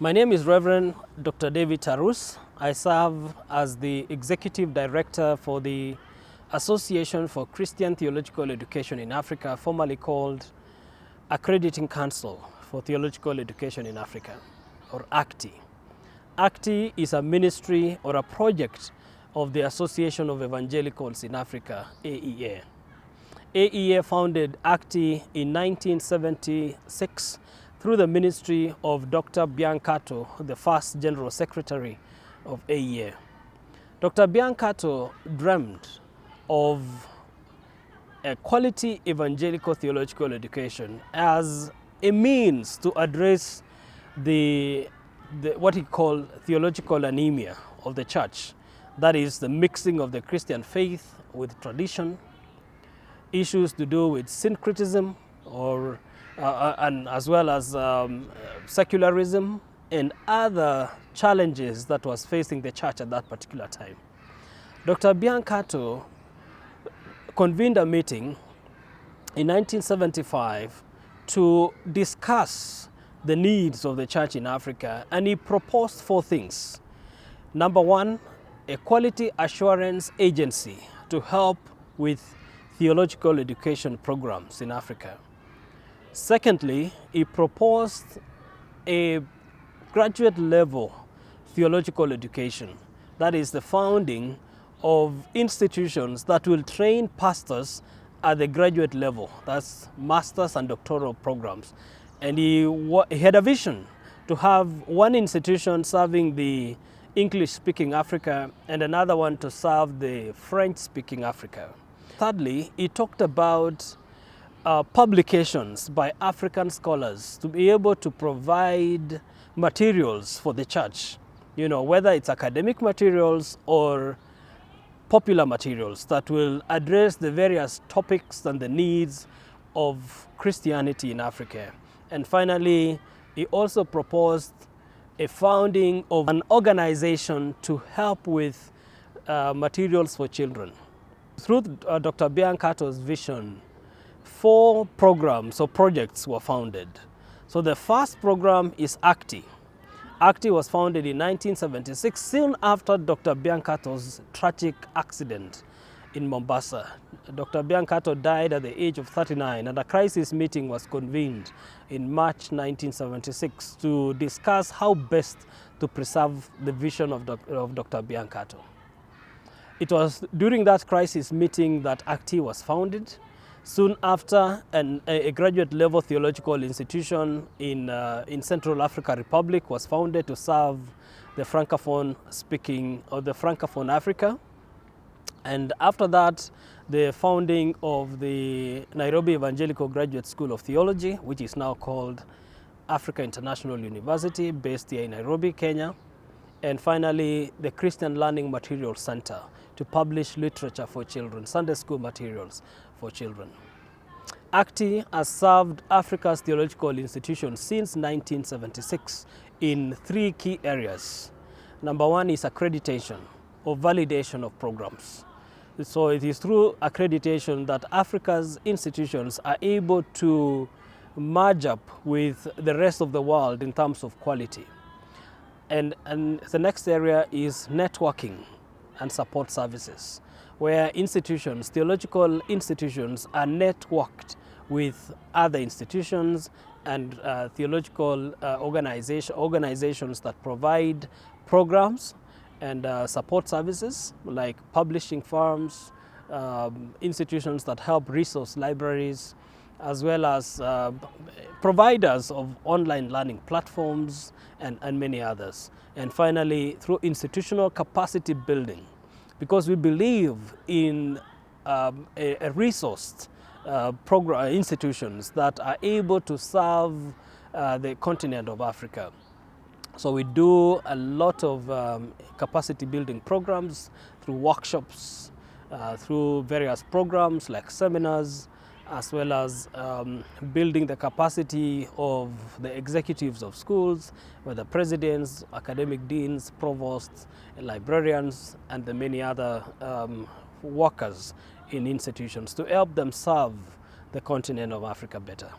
My name is Reverend Dr. David Tarus. I serve as the Executive Director for the Association for Christian Theological Education in Africa, formerly called Accrediting Council for Theological Education in Africa, or ACTEA. ACTEA is a ministry or a project of the Association of Evangelicals in Africa, AEA. AEA founded ACTEA in 1976 through the ministry of Dr. Biancato, the first General Secretary of AEA. Dr. Biancato dreamed of a quality evangelical theological education as a means to address what he called theological anemia of the church. That is the mixing of the Christian faith with tradition, issues to do with syncretism and as well as secularism and other challenges that was facing the church at that particular time. Dr. Biancato convened a meeting in 1975 to discuss the needs of the church in Africa, and he proposed 4 things. Number 1, a quality assurance agency to help with theological education programs in Africa. Secondly, he proposed a graduate level theological education. That is the founding of institutions that will train pastors at the graduate level. That's master's and doctoral programs. And he had a vision to have one institution serving the English-speaking Africa and another one to serve the French-speaking Africa. Thirdly, he talked about publications by African scholars to be able to provide materials for the church, whether it's academic materials or popular materials that will address the various topics and the needs of Christianity in Africa. And finally, he also proposed a founding of an organization to help with materials for children. Through Dr. Biancato's vision, 4 programs or projects were founded. So the first program is ACTEA. ACTEA was founded in 1976, soon after Dr. Biancato's tragic accident in Mombasa. Dr. Biancato died at the age of 39, and a crisis meeting was convened in March 1976 to discuss how best to preserve the vision of Dr. Biancato. It was during that crisis meeting that ACTEA was founded. Soon after, a graduate level theological institution in Central Africa Republic was founded to serve the Francophone speaking, or the Francophone Africa. And after that, the founding of the Nairobi Evangelical Graduate School of Theology, which is now called Africa International University, based here in Nairobi, Kenya. And finally, the Christian Learning Material Center to publish literature for children, Sunday school materials for children. ACTEA has served Africa's theological institutions since 1976 in 3 key areas. Number 1 is accreditation or validation of programs. So it is through accreditation that Africa's institutions are able to merge up with the rest of the world in terms of quality. And the next area is networking and support services, where institutions, theological institutions, are networked with other institutions and theological organizations that provide programs and support services like publishing firms, institutions that help resource libraries, as well as providers of online learning platforms and many others. And finally, through institutional capacity building, because we believe in a resourced institutions that are able to serve the continent of Africa. So we do a lot of capacity building programs through workshops, through various programs like seminars, as well as building the capacity of the executives of schools, whether presidents, academic deans, provosts, librarians, and the many other workers in institutions to help them serve the continent of Africa better.